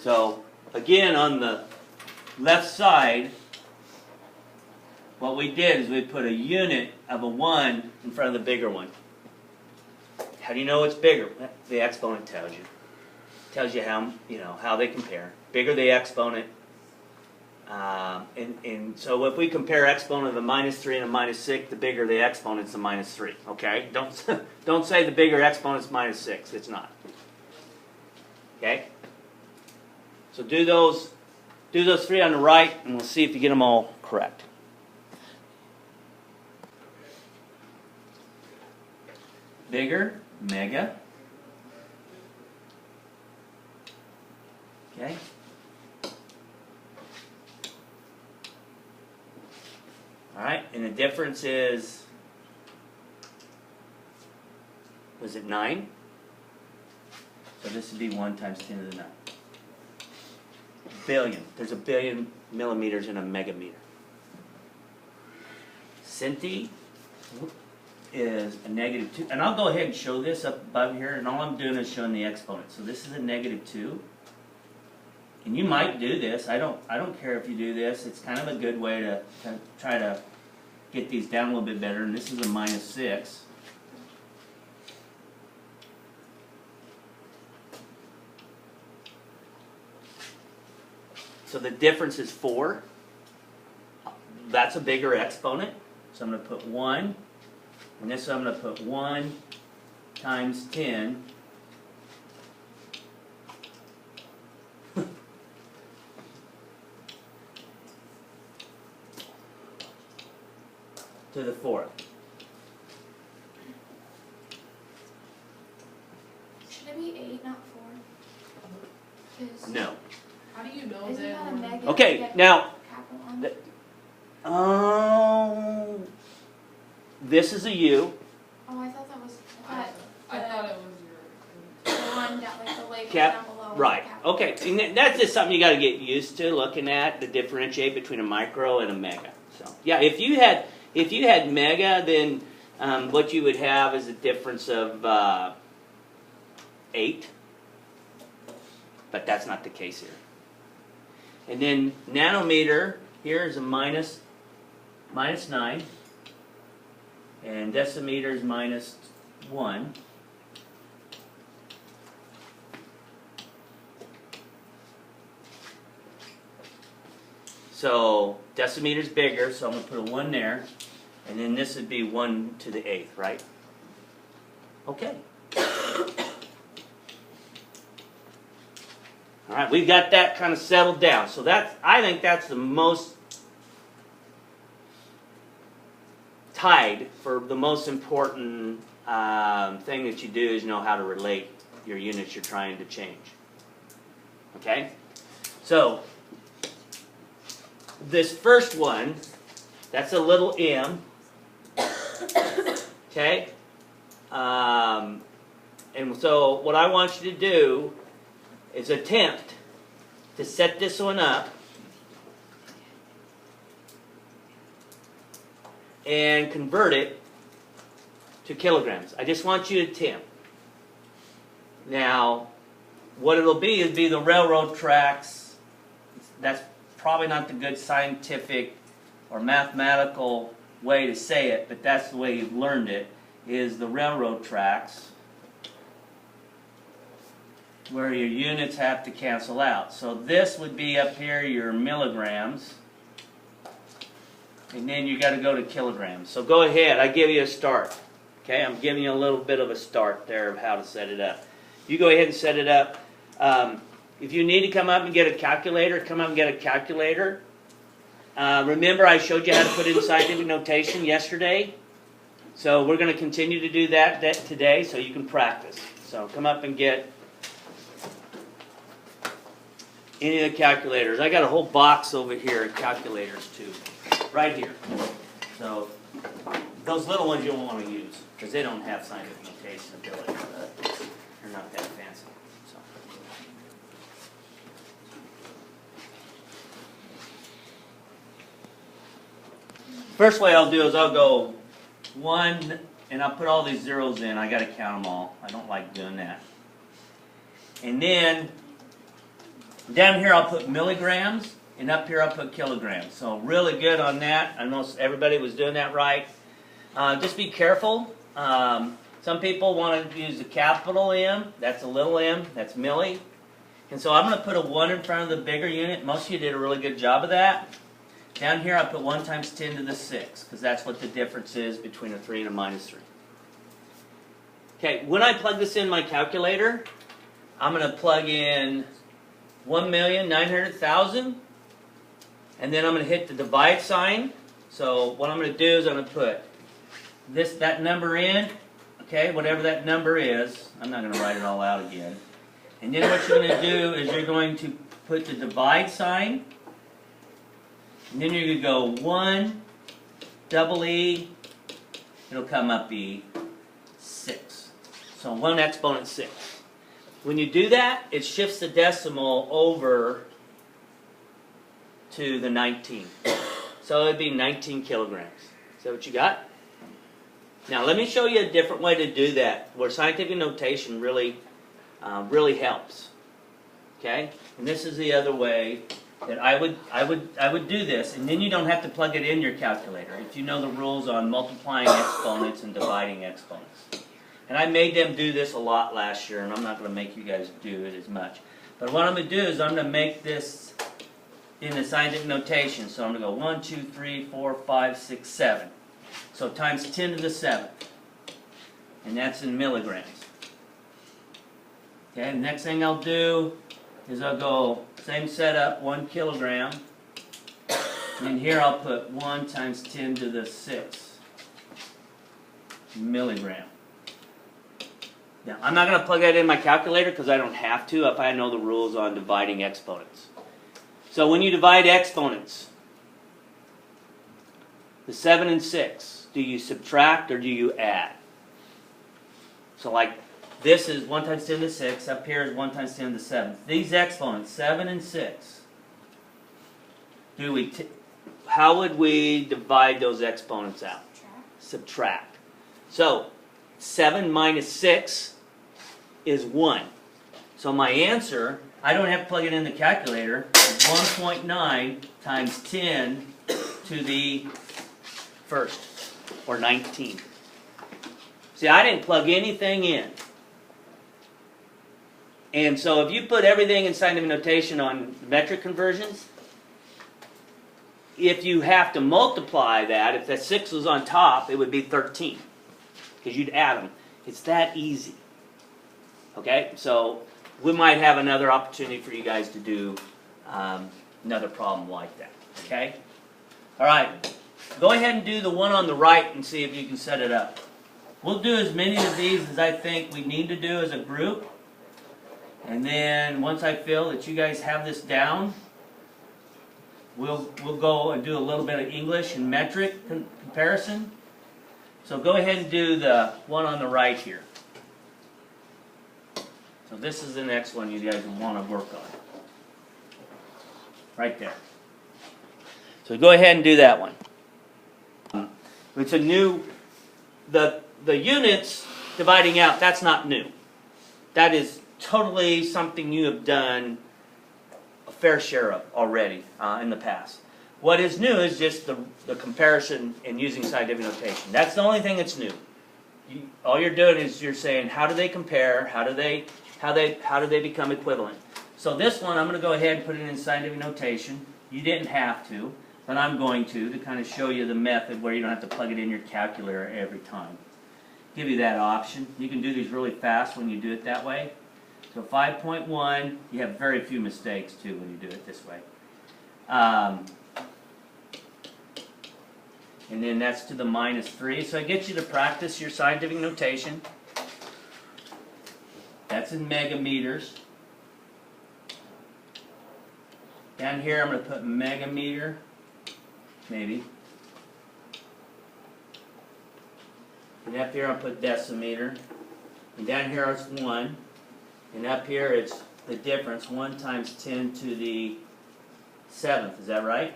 So again, on the left side, what we did is we put a unit of a 1 in front of the bigger one. How do you know it's bigger? The exponent tells you. Tells you how, how they compare. Bigger the exponent. And so if we compare exponent of a -3 and a -6, the bigger the exponent's the -3. Okay? Don't say the bigger exponent's -6. It's not. Okay? So do those 3 on the right, and we'll see if you get them all correct. Bigger, mega. Okay. All right, and the difference is, was it 9? So this would be 1 times 10 to the 9. Billion. There's a billion millimeters in a megameter. Centi is a -2. And I'll go ahead and show this up above here, and all I'm doing is showing the exponent. So this is a -2. And you might do this. I don't care if you do this. It's kind of a good way to try to get these down a little bit better. And this is a -6. So the difference is 4. That's a bigger exponent. So I'm going to put 1. And this I'm going to put 1 times 10 to the 4th. Should it be 8, not 4? No. How do you know Isn't that a mega? Okay, now, this is a U. Oh, I thought that was. I thought it was the one that like the label Cap, down below. right. Capital. Okay, and that's just something you got to get used to looking at, to differentiate between a micro and a mega. So yeah, if you had mega, then what you would have is a difference of 8. But that's not the case here. And then nanometer here is a minus 9, and decimeter is -1. So decimeter is bigger, so I'm going to put a 1 there, and then this would be 1 to the 8th, right? Okay. All right, we've got that kind of settled down. So I think that's the most tied for the most important thing that you do is know how to relate your units you're trying to change. Okay? So this first one, that's a little m. Okay? And so what I want you to do is attempt to set this one up and convert it to kilograms. I just want you to attempt. Now, what it'll be is the railroad tracks. That's probably not the good scientific or mathematical way to say it, but that's the way you've learned it, is the railroad tracks, where your units have to cancel out. So this would be up here your milligrams, and then you got to go to kilograms. So go ahead, I give you a start. Okay, I'm giving you a little bit of a start there of how to set it up. You go ahead and set it up. If you need to come up and get a calculator, come up and get a calculator. Remember I showed you how to put in scientific notation yesterday? So we're going to continue to do that today so you can practice. So come up and get any of the calculators. I got a whole box over here of calculators too, right here. So those little ones you don't want to use because they don't have scientific notation ability. They're not that fancy. So. First way I'll do is I'll go 1, and I'll put all these zeros in. I got to count them all. I don't like doing that. And then Down here I'll put milligrams, and up here I'll put kilograms. So really good on that. I know everybody was doing that right. Just be careful. Some people want to use the capital M. That's a little m. That's milli. And so I'm going to put a 1 in front of the bigger unit. Most of you did a really good job of that. Down here I put 1 times 10 to the 6, because that's what the difference is between a 3 and a minus 3. Okay, when I plug this in my calculator, I'm going to plug in 1,900,000, and then I'm going to hit the divide sign. So what I'm going to do is I'm going to put that number in, okay, whatever that number is. I'm not going to write it all out again. And then what you're going to do is you're going to put the divide sign, and then you're going to go 1, double E, it'll come up E, 6. So 1 exponent 6. When you do that, it shifts the decimal over to the 19. So it'd be 19 kilograms. Is that what you got? Now let me show you a different way to do that, where scientific notation really helps. Okay? And this is the other way that I would do this, and then you don't have to plug it in your calculator if you know the rules on multiplying exponents and dividing exponents. And I made them do this a lot last year, and I'm not going to make you guys do it as much. But what I'm going to do is I'm going to make this in the scientific notation. So I'm going to go 1, 2, 3, 4, 5, 6, 7. So times 10 to the 7th. And that's in milligrams. Okay, the next thing I'll do is I'll go, same setup, 1 kilogram. And here I'll put 1 times 10 to the 6th milligram. Now, I'm not going to plug that in my calculator because I don't have to if I know the rules on dividing exponents. So when you divide exponents, the 7 and 6, do you subtract or do you add? So like this is 1 times 10 to the 6, up here is 1 times 10 to the 7th. These exponents, 7 and 6, how would we divide those exponents out? Subtract. So 7 minus 6 is 1. So my answer, I don't have to plug it in the calculator, is 1.9 times 10 to the 1st, or 19. See, I didn't plug anything in. And so if you put everything in scientific notation on metric conversions, if you have to multiply that, if that 6 was on top, it would be 13. Because you'd add them. It's that easy. Okay? So we might have another opportunity for you guys to do another problem like that. Okay? Alright. Go ahead and do the one on the right and see if you can set it up. We'll do as many of these as I think we need to do as a group. And then once I feel that you guys have this down, we'll go and do a little bit of English and metric comparison. So go ahead and do the one on the right here. So this is the next one you guys want to work on. Right there. So go ahead and do that one. It's a new, the units dividing out, that's not new. That is totally something you have done a fair share of already in the past. What is new is just the comparison and using scientific notation. That's the only thing that's new. All you're doing is you're saying, how do they compare? How do they become equivalent? So this one, I'm going to go ahead and put it in scientific notation. You didn't have to, but I'm going to kind of show you the method where you don't have to plug it in your calculator every time. Give you that option. You can do these really fast when you do it that way. So 5.1, you have very few mistakes too when you do it this way. And then that's to the minus 3. So it gets you to practice your scientific notation. That's in megameters. Down here I'm going to put megameter, maybe. And up here I'll put decimeter. And down here it's 1. And up here it's the difference, 1 times 10 to the 7th. Is that right?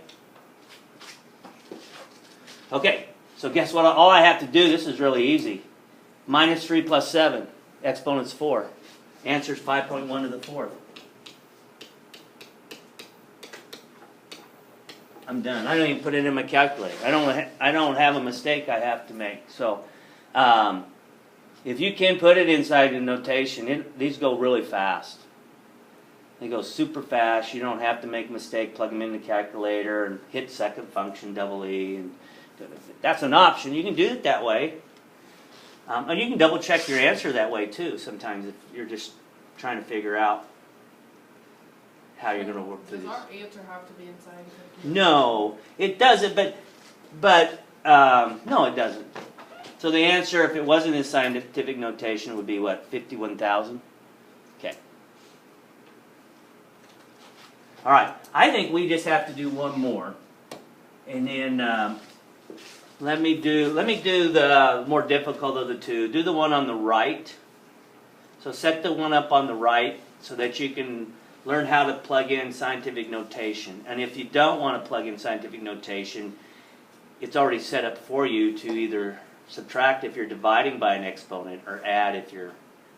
Okay, so guess what? All I have to do, this is really easy. Minus 3 plus 7, exponent's 4. Answer's 5.1 to the 4th. I'm done. I don't even put it in my calculator. I don't have a mistake I have to make. So, if you can put it inside the notation, these go really fast. They go super fast. You don't have to make a mistake, plug them in the calculator, and hit second function, double E. And that's an option. You can do it that way. And you can double check your answer that way too, sometimes if you're just trying to figure out how you're going to work through Does this. our answer have to be inside? No, it doesn't, but no, it doesn't. So the answer, if it wasn't in scientific notation, would be what, 51,000? Okay. All right, I think we just have to do one more. And then let me do the more difficult of the two. Do the one on the right. So set the one up on the right so that you can learn how to plug in scientific notation. And if you don't want to plug in scientific notation, it's already set up for you to either subtract if you're dividing by an exponent or add if you're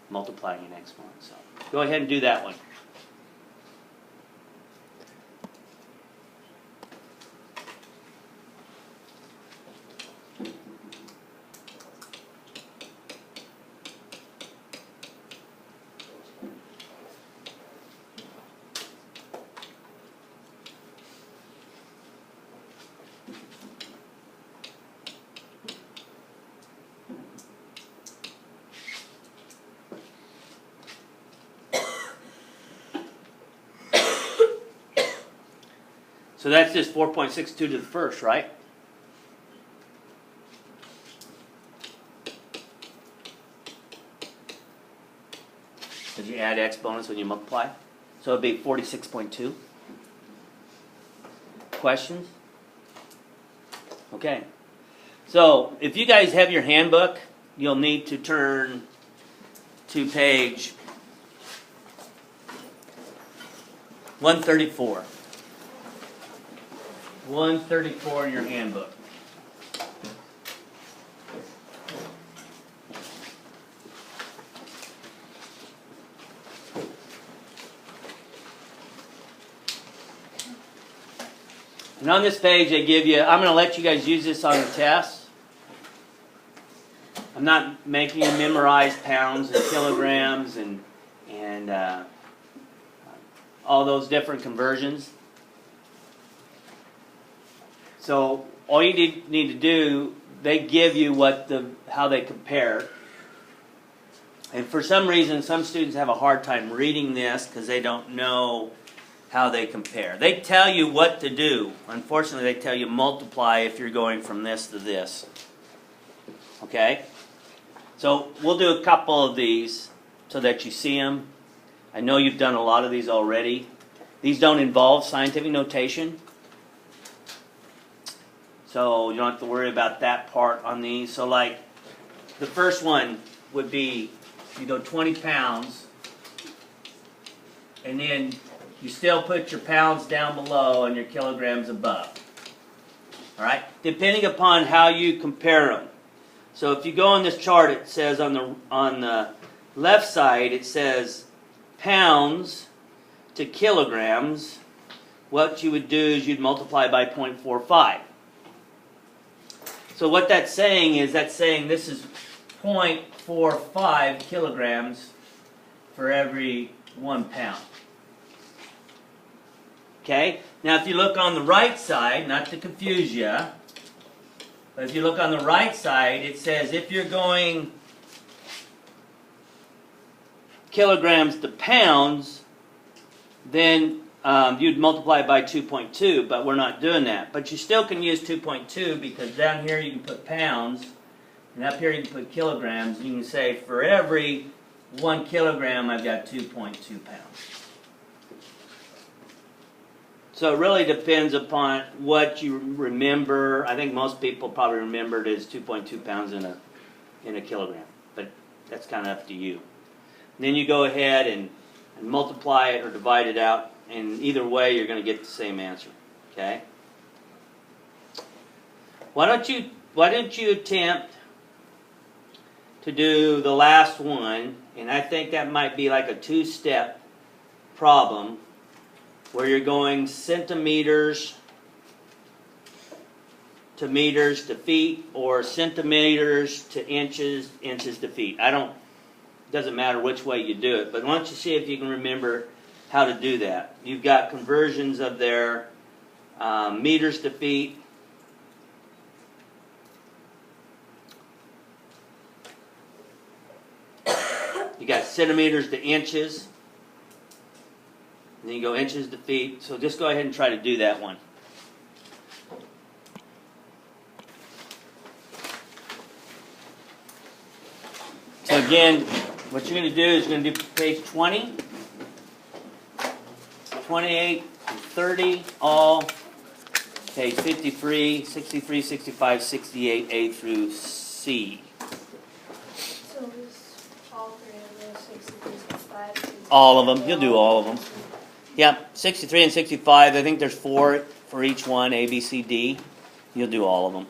multiplying an exponent. So go ahead and do that one. So that's just 4.62 to the first, right? Did you add exponents when you multiply? So it'd be 46.2. Questions? Okay. So if you guys have your handbook, you'll need to turn to page 134. 134 in your handbook. And on this page they give you, I'm going to let you guys use this on the test. I'm not making you memorize pounds and kilograms and all those different conversions. So all you need to do, they give you how they compare. And for some reason, some students have a hard time reading this because they don't know how they compare. They tell you what to do. Unfortunately, they tell you multiply if you're going from this to this. Okay? So we'll do a couple of these so that you see them. I know you've done a lot of these already. These don't involve scientific notation. So you don't have to worry about that part on these. So like the first one would be, you go 20 pounds, and then you still put your pounds down below and your kilograms above. All right? Depending upon how you compare them. So if you go on this chart, it says on the left side, it says pounds to kilograms. What you would do is you'd multiply by 0.45. So what that's saying is this is 0.45 kilograms for every 1 pound. Okay? Now if you look on the right side, not to confuse you, but if you look on the right side, it says if you're going kilograms to pounds, then you'd multiply by 2.2, but we're not doing that. But you still can use 2.2 because down here you can put pounds, and up here you can put kilograms. You can say for every 1 kilogram I've got 2.2 pounds. So it really depends upon what you remember. I think most people probably remember it as 2.2 pounds in a kilogram, but that's kind of up to you. And then you go ahead and multiply it or divide it out. And either way, you're going to get the same answer. Okay? Why don't you attempt to do the last one? And I think that might be like a 2-step problem where you're going centimeters to meters to feet, or centimeters to inches, inches to feet. Doesn't matter which way you do it, but why don't you see if you can remember how to do that. You've got conversions of their meters to feet. You got centimeters to inches. And then you go inches to feet. So just go ahead and try to do that one. So again, what you're going to do is you're going to do page 20, 28, 30, all, page 53, 63, 65, 68, A through C. So it's all three of those, 63, 65. All of them. You'll do all of them. Yep, 63 and 65, I think there's 4 for each one, A, B, C, D. You'll do all of them.